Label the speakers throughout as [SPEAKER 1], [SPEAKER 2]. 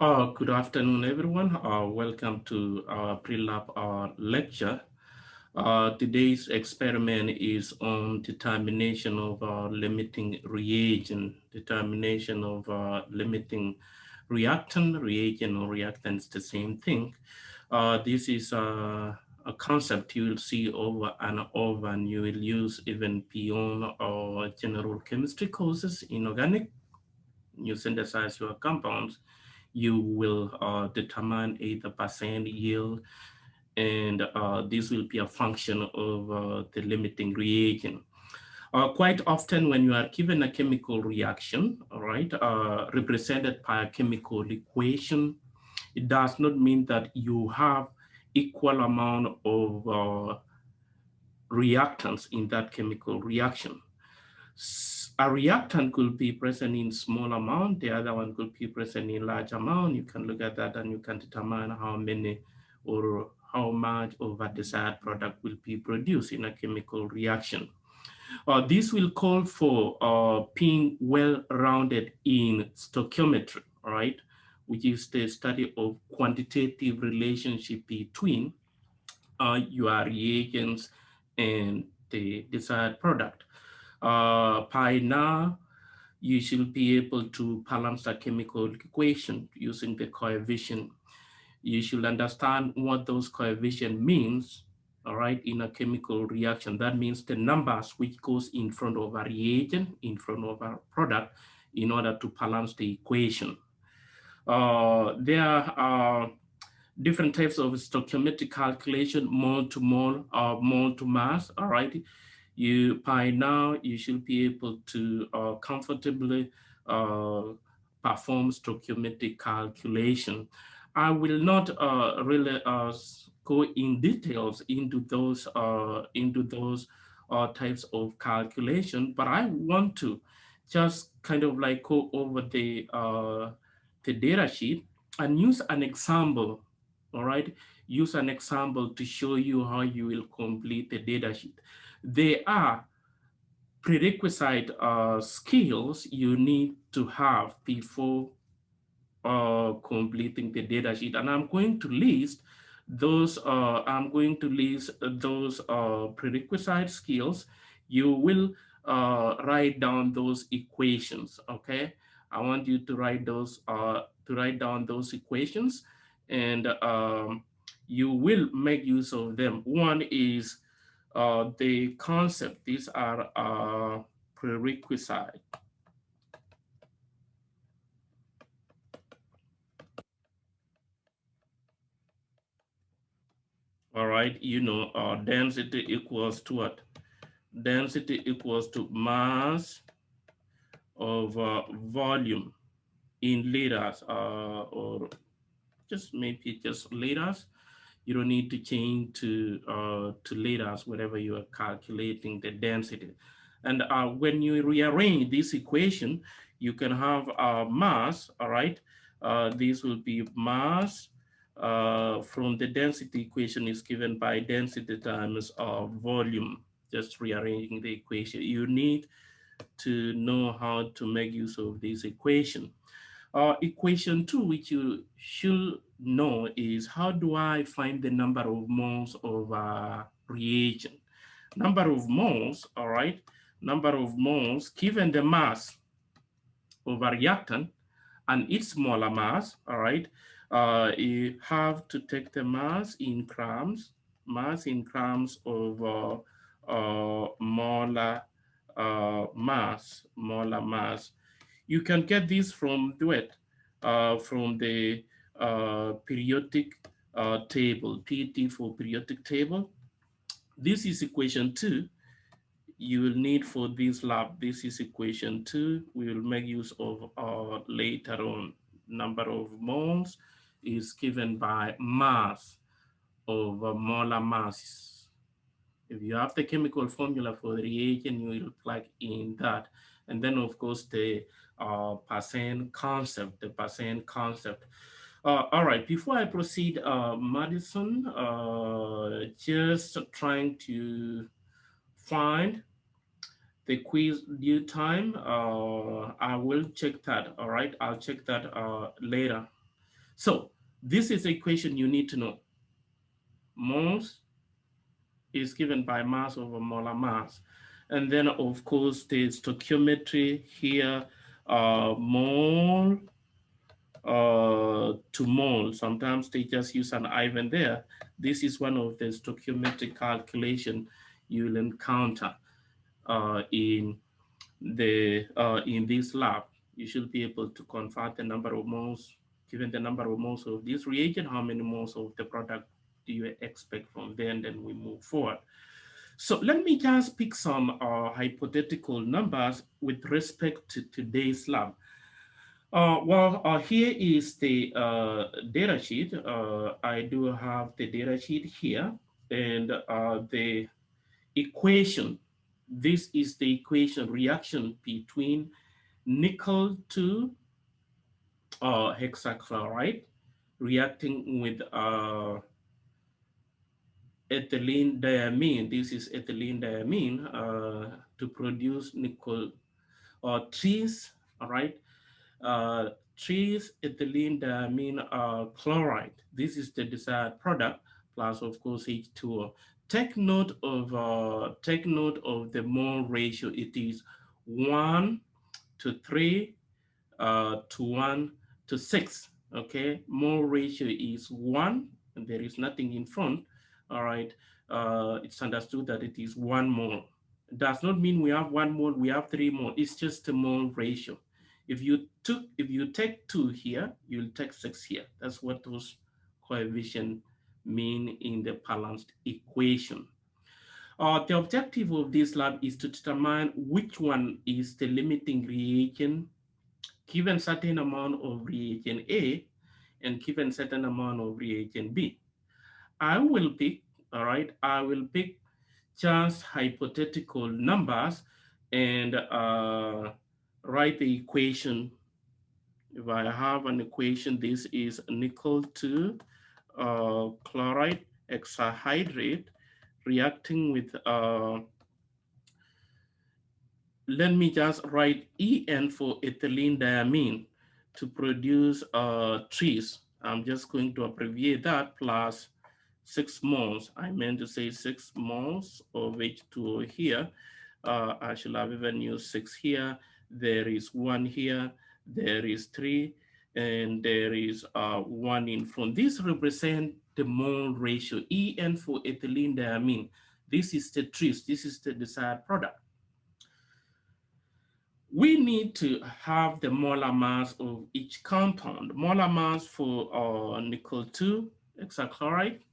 [SPEAKER 1] Good afternoon, everyone. Welcome to our pre-lab lecture. Today's experiment is on determination of limiting reagent, determination of limiting reactant, reagent or reactants, the same thing. This is a concept you will see over and over, and you will use even beyond general chemistry courses in organic. You synthesize your compounds, you will determine either percent yield, and this will be a function of the limiting reagent. Quite often when you are given a chemical reaction, all right, represented by a chemical equation, it does not mean that you have equal amount of reactants in that chemical reaction. A reactant could be present in small amount, the other one could be present in large amount. You can look at that and you can determine how many or how much of a desired product will be produced in a chemical reaction. This will call for being well-rounded in stoichiometry, all right, which is the study of quantitative relationship between your reagents and the desired product. By now, you should be able to balance the chemical equation using the coefficient. You should understand what those coefficient means, all right, in a chemical reaction. That means the numbers which goes in front of a reagent, in front of a product, in order to balance the equation. There are different types of stoichiometric calculation, mole to mole, mole to mass, all right. By now, you should be able to comfortably perform stoichiometric calculation. I will not really go in details into those types of calculation, but I want to just kind of like go over the data sheet and use an example. All right, use an example to show you how you will complete the data sheet. There are prerequisite skills you need to have before completing the data sheet, and I'm going to list those. Prerequisite skills. You will write down those equations. Okay, I want you to write down those equations, and you will make use of them. One is the concept. These are prerequisite. All right, density equals to what? Density equals to mass of volume in liters, or just maybe just liters. You don't need to change to liters whenever you are calculating the density. And when you rearrange this equation, you can have mass, all right? This will be mass from the density equation is given by density times volume. Just rearranging the equation. You need to know how to make use of this equation. Equation two, which you should know, is how do I find the number of moles of reagent? Number of moles, all right? Number of moles given the mass of a reactant and its molar mass, all right? You have to take the mass in grams of molar mass. You can get this from from the periodic table, PT for periodic table. This is equation two. You will need for this lab. This is equation two. We will make use of later on. Number of moles is given by mass of molar mass. If you have the chemical formula for the reagent, you will plug in that. And then of course the percent concept, all right, before I proceed, Madison, just trying to find the quiz due time. I will check that, all right? I'll check that later. So this is the equation you need to know. Moles is given by mass over molar mass. And then of course the stoichiometry here, mole to mole. Sometimes they just use an even there. This is one of the stoichiometric calculation you'll encounter in this lab. You should be able to convert the number of moles, given the number of moles of this reagent, how many moles of the product do you expect from there, and then we move forward. So let me just pick some hypothetical numbers with respect to today's lab. Here is the data sheet. I do have the data sheet here, and the equation. This is the equation reaction between nickel to hexachloride reacting with ethylene diamine. This is ethylene diamine to produce nickel or trees, all right? Trees ethylene diamine chloride. This is the desired product, plus of course H2O. Take note of the mole ratio. It is 1 to 3 to 1 to 6. Okay, mole ratio is 1, and there is nothing in front. All right, it's understood that it is 1 mole. It does not mean we have 1 mole, we have 3 mole. It's just a mole ratio. If you take 2 here, you'll take 6 here. That's what those coefficients mean in the balanced equation. The objective of this lab is to determine which one is the limiting reagent given certain amount of reagent A and given certain amount of reagent B. I will pick, all right, I will pick just hypothetical numbers and write the equation. If I have an equation, this is nickel to chloride hexahydrate reacting with let me just write En for ethylene diamine to produce trees. I'm just going to abbreviate that plus 6 moles. I meant to say 6 moles of H2O here. I should have even used 6 here. There is 1 here. There is 3. And there is 1 in front. This represents the mole ratio. En for ethylene diamine. This is the trees. This is the desired product. We need to have the molar mass of each compound. Molar mass for nickel 2 hexachloride.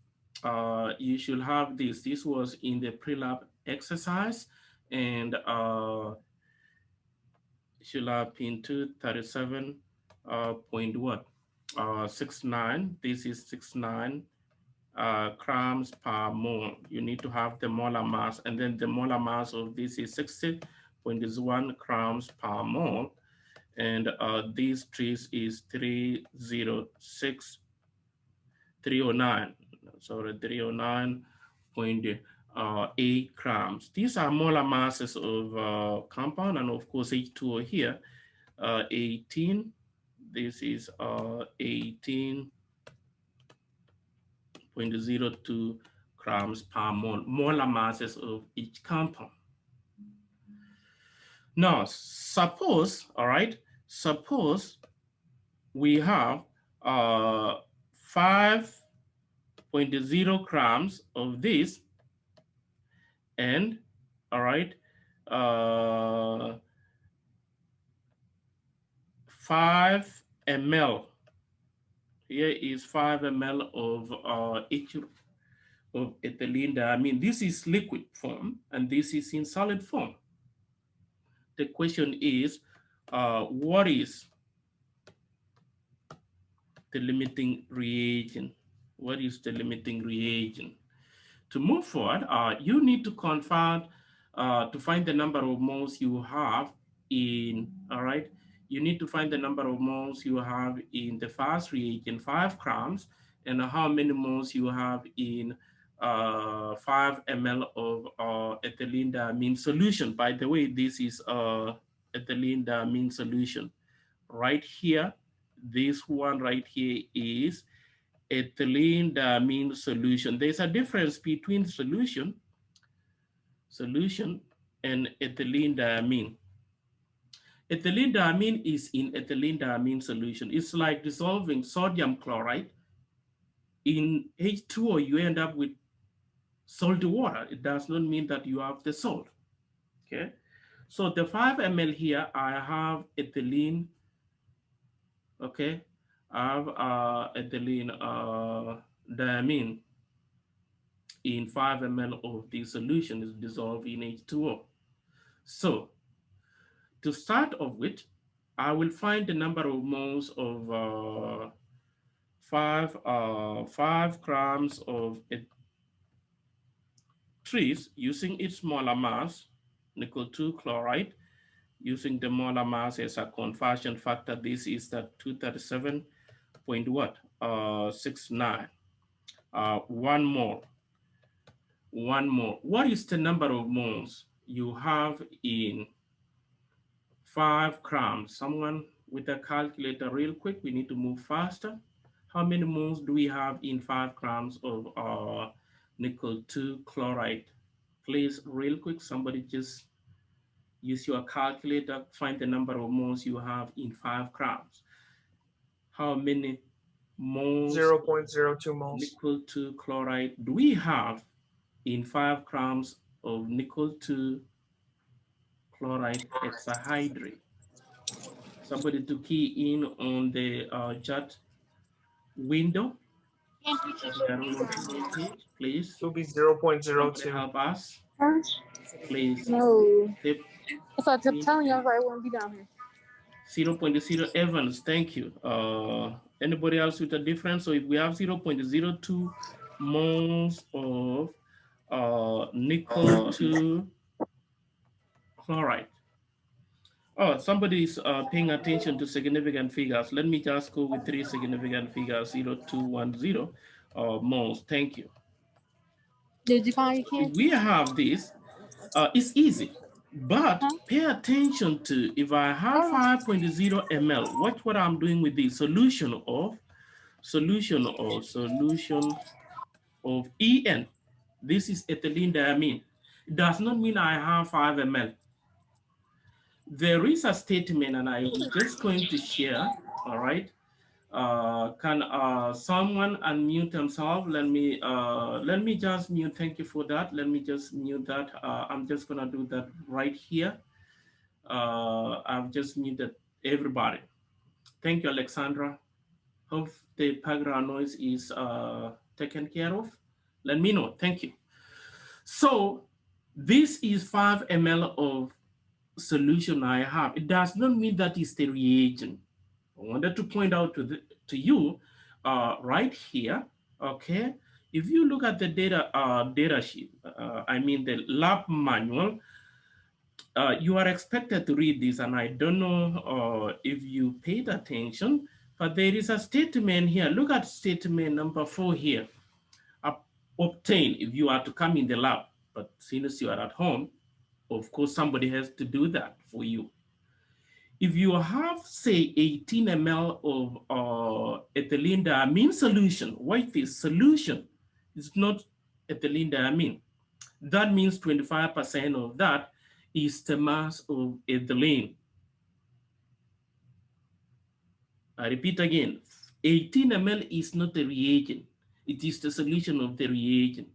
[SPEAKER 1] You should have this. This was in the pre-lab exercise, and should have been 237 point what? 69. This is 69 grams per mole. You need to have the molar mass, and then the molar mass of this is 60.1 grams per mole, and these trees is 309. Sorry, 309.8 grams. These are molar masses of compound, and of course H2O here, 18. This is 18.02 grams per mole, molar masses of each compound. Now, suppose, all right, suppose we have 5.0 grams of this, and all right, 5 ml. Here is 5 ml of each of ethylene diamine. This is liquid form, and this is in solid form. The question is, what is the limiting reagent? What is the limiting reagent? To move forward, you need to convert to find the number of moles you have in, all right? You need to find the number of moles you have in the first reagent, 5 grams, and how many moles you have in 5 ml of ethylene diamine solution. By the way, this is ethylene diamine solution. Right here, This one right here is ethylene diamine solution. There's a difference between solution and ethylene diamine. Ethylene diamine is in ethylene diamine solution. It's like dissolving sodium chloride in H2O. You end up with salty water. It does not mean that you have the salt. Okay. So the 5 ml here, I have ethylene. Okay. I have ethylene diamine in 5 ml of the solution is dissolved in H2O. So to start off with, I will find the number of moles of 5 grams of trees using its molar mass, nickel 2 chloride, using the molar mass as a conversion factor. This is the 237 point what? 69. One more. What is the number of moles you have in 5 grams? Someone with a calculator real quick, we need to move faster. How many moles do we have in 5 grams of nickel 2 chloride? Please, real quick, somebody just use your calculator, find the number of moles you have in 5 grams. How many moles
[SPEAKER 2] 0.02 moles.
[SPEAKER 1] nickel 2 chloride do we have in 5 grams of nickel 2 chloride hexahydrate? Somebody to key in on the chat window. We are all on the same page, please.
[SPEAKER 2] It will be
[SPEAKER 1] Somebody
[SPEAKER 2] 0.02.
[SPEAKER 1] help us, please.
[SPEAKER 3] No.
[SPEAKER 1] Tip
[SPEAKER 3] That's what I kept telling you. I was like, I wouldn't be down here.
[SPEAKER 1] 0.0 Evans, thank you. Anybody else with a difference? So if we have 0.02 moles of nickel 2 chloride. Oh, somebody is paying attention to significant figures. Let me just go with 3 significant figures, 0.210 moles. Thank you.
[SPEAKER 3] Did you find your
[SPEAKER 1] If
[SPEAKER 3] candy?
[SPEAKER 1] we have this, it's easy. But pay attention to, if I have 5.0 ml, watch what I'm doing with the solution of EN. This is ethylene diamine. It does not mean I have 5 ml. There is a statement, and I'm just going to share, all right? Can someone unmute themselves? Let me just mute. Thank you for that. Let me just mute that. I'm just gonna do that right here. I've just muted everybody. Thank you, Alexandra. Hope the background noise is taken care of. Let me know. Thank you. So this is 5 ml of solution I have. It does not mean that it's the reagent. I wanted to point out to you right here, okay? If you look at the data sheet, I mean the lab manual, you are expected to read this, and I don't know if you paid attention, but there is a statement here. Look at statement number 4 here. Obtain, if you are to come in the lab, but since you are at home, of course, somebody has to do that for you. If you have, say, 18 ml of ethylene diamine solution, what is solution? It's not ethylene diamine. That means 25% of that is the mass of ethylene. I repeat again, 18 ml is not the reagent. It is the solution of the reagent.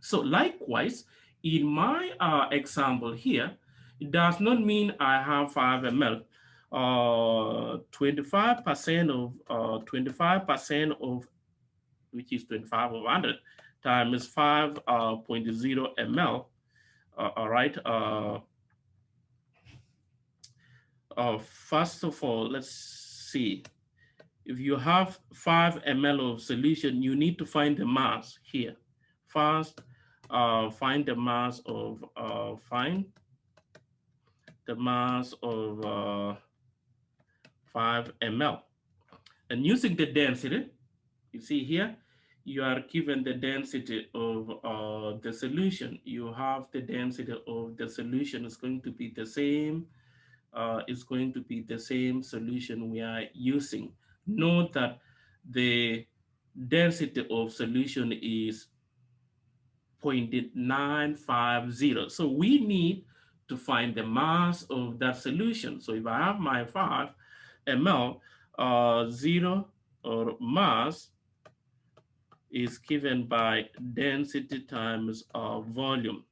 [SPEAKER 1] So likewise, in my example here, it does not mean I have 5 ml. 25% of which is 25 of 100 times 5.0 ml. All right. First of all, let's see. If you have 5 ml of solution, you need to find the mass here. First, find the mass of 5 ml. And using the density, you see here, you are given the density of the solution. You have the density of the solution is going to be the same is going to be the same solution we are using. Note that the density of solution is 0.950. So we need to find the mass of that solution. So if I have my 5 ml, 0 or mass is given by density times volume.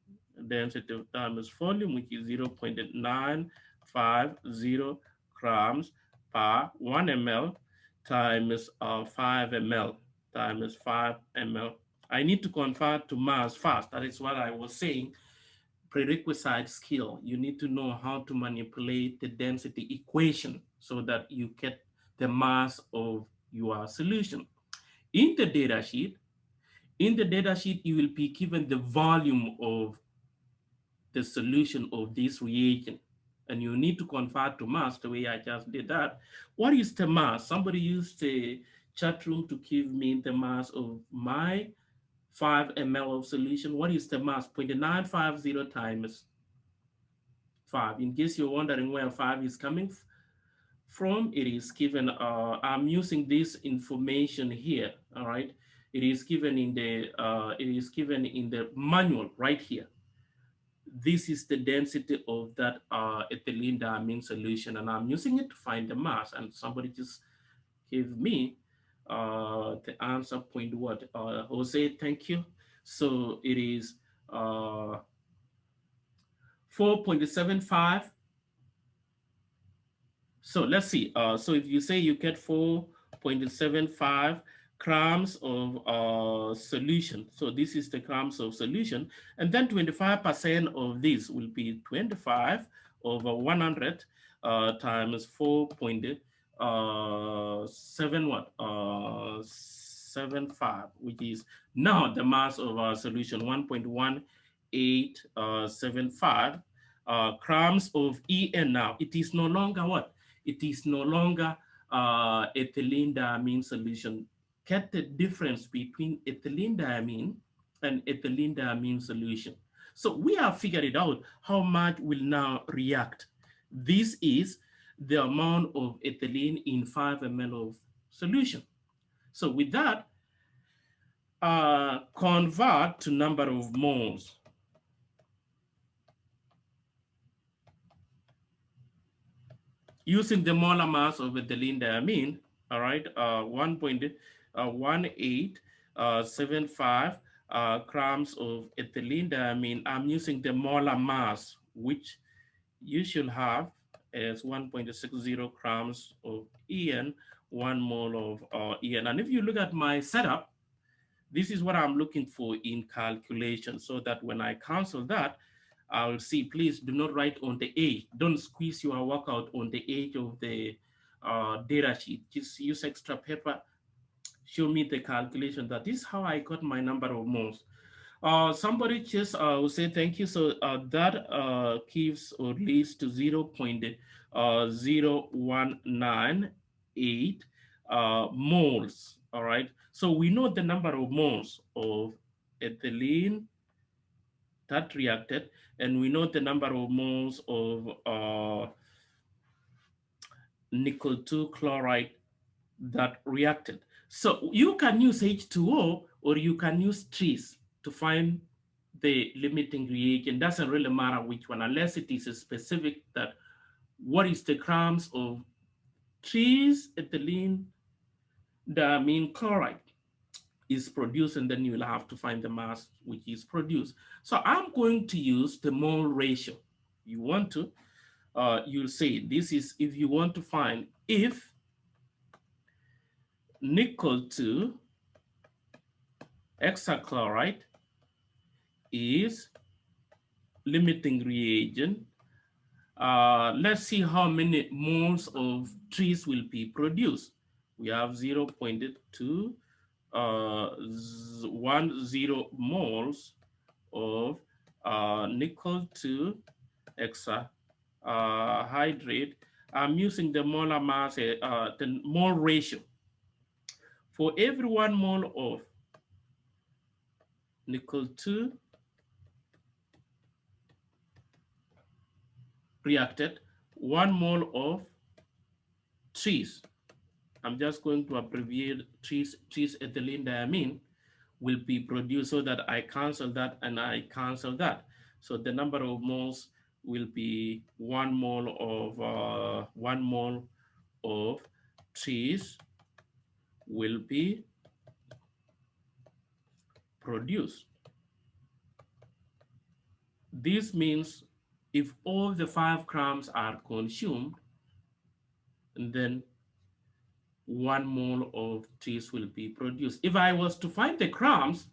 [SPEAKER 1] Density times volume, which is 0.950 grams per 1 ml times 5 ml times 5 ml. I need to convert to mass first. That is what I was saying. Prerequisite skill. You need to know how to manipulate the density equation so that you get the mass of your solution. In the data sheet, you will be given the volume of the solution of this reagent. And you need to convert to mass the way I just did that. What is the mass? Somebody used the chat room to give me the mass of my 5 ml of solution. What is the mass? 0.950 times 5. In case you're wondering where 5 is coming from, it is given, I'm using this information here, all right? It is given in the manual right here. This is the density of that ethylene diamine solution, and I'm using it to find the mass. And somebody just gave me the answer point what? Jose, thank you. So it is 4.75. So let's see. So if you say you get 4.75 grams of solution, so this is the grams of solution, and then 25% of this will be 25 over 100 times 4.7 what? 75, which is now the mass of our solution, 1.1875 grams of En. Now it is no longer what? It is no longer ethylene diamine solution. Get the difference between ethylene diamine and ethylene diamine solution. So we have figured it out how much will now react. This is the amount of ethylene in 5 ml of solution. So with that, convert to number of moles. Using the molar mass of ethylene diamine, all right, 1.1875 grams of ethylene diamine. I'm using the molar mass, which you should have as 1.60 grams of En, 1 mole of En. And if you look at my setup, this is what I'm looking for in calculation, so that when I cancel that, I'll see, please do not write on the edge. Don't squeeze your workout on the edge of the data sheet. Just use extra paper. Show me the calculation. That is how I got my number of moles. Somebody just will say thank you. So that gives or leads to 0.0198 moles. All right. So we know the number of moles of ethylene that reacted, and we know the number of moles of nickel 2 chloride that reacted. So you can use H2O or you can use trees to find the limiting reagent. Doesn't really matter which one, unless it is a specific that what is the grams of trees ethylene diamine chloride is produced, and then you'll have to find the mass which is produced. So I'm going to use the mole ratio. You want to, you'll say this is if you want to find if nickel 2 hexachloride is limiting reagent. Let's see how many moles of trees will be produced. We have 0.210 moles of nickel 2 hexahydrate. I'm using the molar mass, the mole ratio. For every 1 mole of nickel 2 reacted, 1 mole of trees. I'm just going to abbreviate trees ethylene diamine will be produced so that I cancel that and I cancel that. So the number of moles will be 1 mole of trees will be produced. This means if all the 5 grams are consumed, then 1 mole of trees will be produced. If I was to find the grams,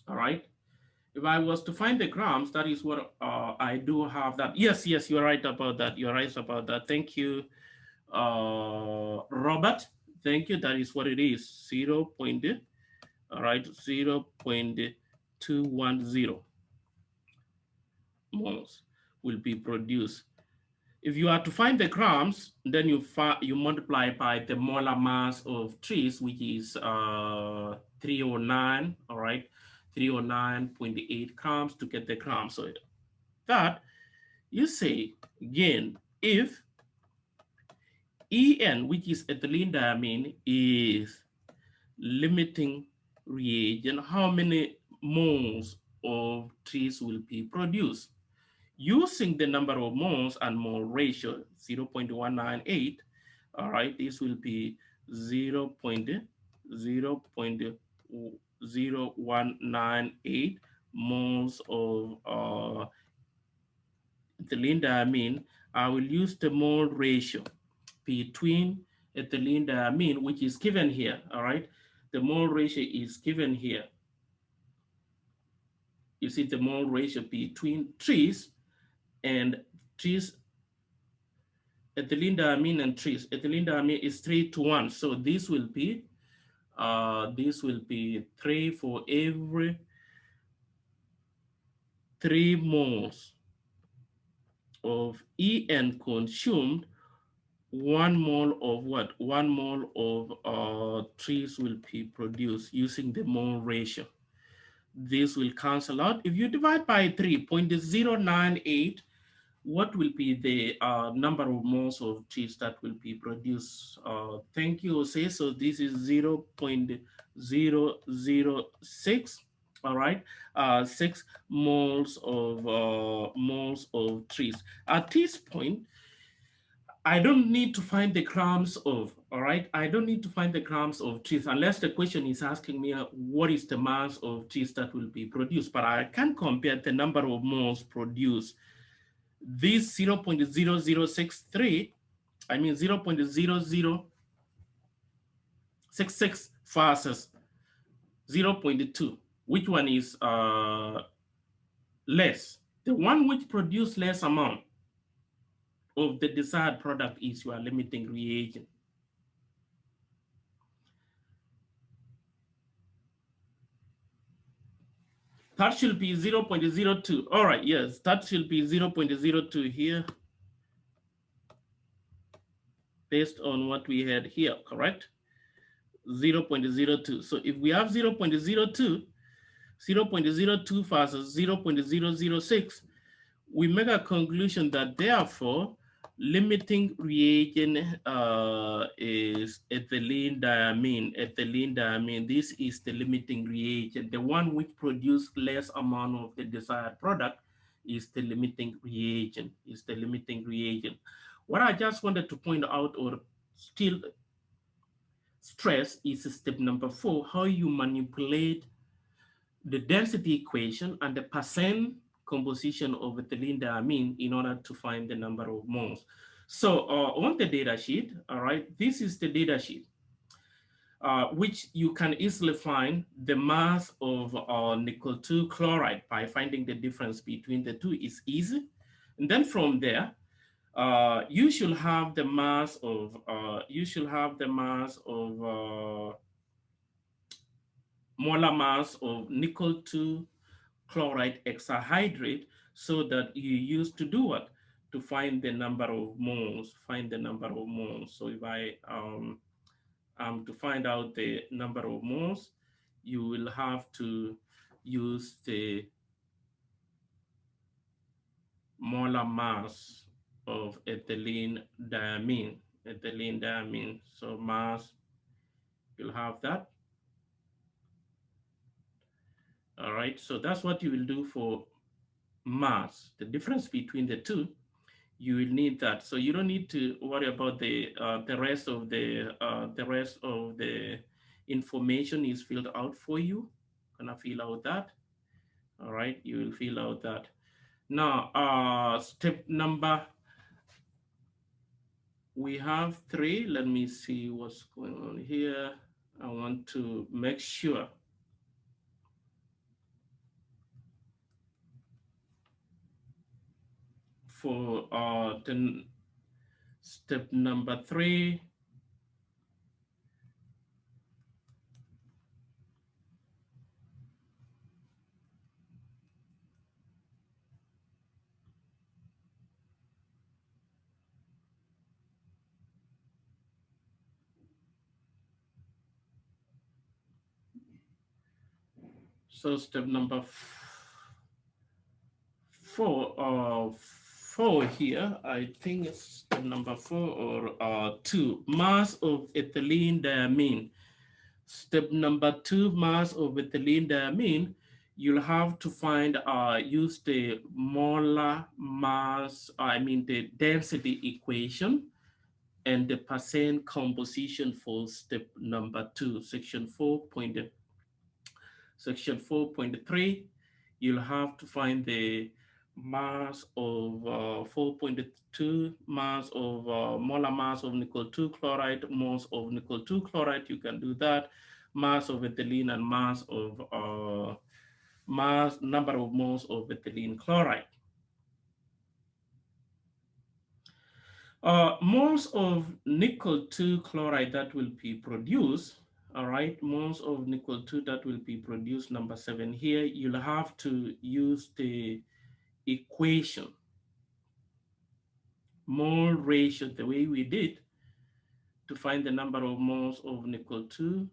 [SPEAKER 1] all right, if I was to find the grams, that is what I do have that. Yes, you're right about that. You're right about that. Thank you, Robert. Thank you. That is what it is. 0. All right, 0.210 moles will be produced. If you are to find the grams, then you multiply by the molar mass of trees, which is 309, all right, 309.8 grams to get the grams. So that you say, again, if En, which is ethylene diamine, is limiting reagent, how many moles of trees will be produced? Using the number of moles and mole ratio, 0.198, all right, this will be 0.0198 moles of ethylene diamine. I will use the mole ratio between ethylene diamine, which is given here, all right? The mole ratio is given here. You see the mole ratio between trees and trees, ethylene diamine and trees. Ethylene diamine is 3 to 1. So this will be 3 for every 3 moles of En consumed. 1 mole of what? 1 mole of trees will be produced using the mole ratio. This will cancel out. If you divide by 3.098, what will be the number of moles of trees that will be produced? Thank you, Jose. So this is 0.006. All right, 6 moles of trees. At this point, I don't need to find the grams of, all right? I don't need to find the grams of trees unless the question is asking me what is the mass of trees that will be produced, but I can compare the number of moles produced. This 0.0063, I mean 0.0066 versus 0.2. Which one is less? The one which produce less amount of the desired product is your limiting reagent. That should be 0.02. All right, yes, that should be 0.02 here based on what we had here, correct? 0.02. So if we have 0.02, 0.02 versus 0.006, we make a conclusion that therefore limiting reagent is ethylene diamine. Ethylene diamine, this is the limiting reagent. The one which produces less amount of the desired product is the limiting reagent, What I just wanted to point out or still stress is step number 4, how you manipulate the density equation and the percent composition of ethylene diamine in order to find the number of moles. So on the data sheet, all right, this is the data sheet, which you can easily find the mass of nickel 2 chloride by finding the difference between the two is easy. And then from there, you should have the mass of, molar mass of nickel 2 chloride hexahydrate, so that you use to do what? To find the number of moles, So if I to find out the number of moles, you will have to use the molar mass. of ethylene diamine. Ethylene diamine. So mass, you'll have that. All right. So that's what you will do for mass. The difference between the two, you will need that. So you don't need to worry about the rest of the information is filled out for you. Gonna fill out that. All right, you will fill out that. Now, step number, we have 3. Let me see what's going on here. I want to make sure for the step number 3. So step number 4 here, I think it's step number 4 or 2, mass of ethylene diamine. Step number 2, mass of ethylene diamine, you'll have to find, use the molar mass, the density equation and the percent composition for step number 2, section 4.3. You'll have to find the mass of 4.2, mass of molar mass of nickel 2 chloride, moles of nickel 2 chloride. You can do that. Mass of ethylene and mass of number of moles of ethylene chloride. Moles of nickel 2 chloride that will be produced, all right, moles of nickel 2 that will be produced, number 7 here, you'll have to use the equation, mole ratio, the way we did to find the number of moles of nickel 2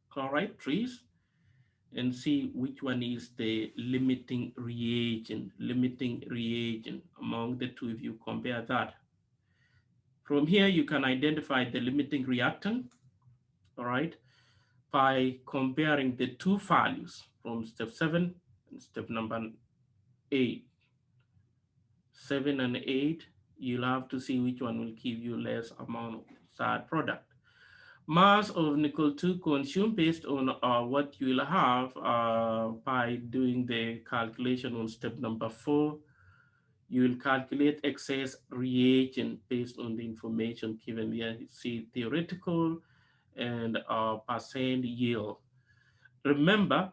[SPEAKER 1] chloride trees and see which one is the limiting reagent among the two if you compare that. From here, you can identify the limiting reactant, all right, by comparing the two values from step 7 and step number 8. 7 and 8, you'll have to see which one will give you less amount of side product. Mass of nickel 2 consumed based on what you will have by doing the calculation on step number 4. You will calculate excess reagent based on the information given here. You see theoretical and percent yield. Remember,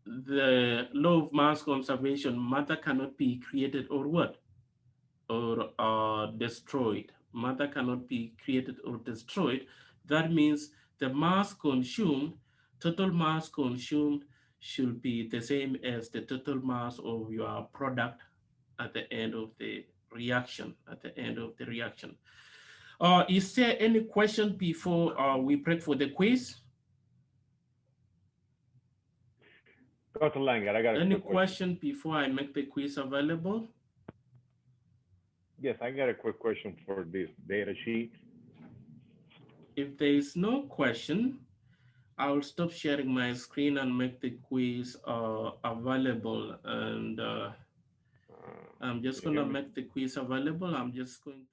[SPEAKER 1] the law of mass conservation, matter cannot be created or what? Or destroyed. Matter cannot be created or destroyed. That means the mass consumed, total mass consumed should be the same as the total mass of your product at the end of the reaction, Is there any question before we break for the quiz?
[SPEAKER 2] Dr. Langer, I got
[SPEAKER 1] any question before I make the quiz available?
[SPEAKER 2] Yes, I got a quick question for this data sheet.
[SPEAKER 1] If there is no question, I will stop sharing my screen and make the quiz available. And I'm just gonna make the quiz available. I'm just going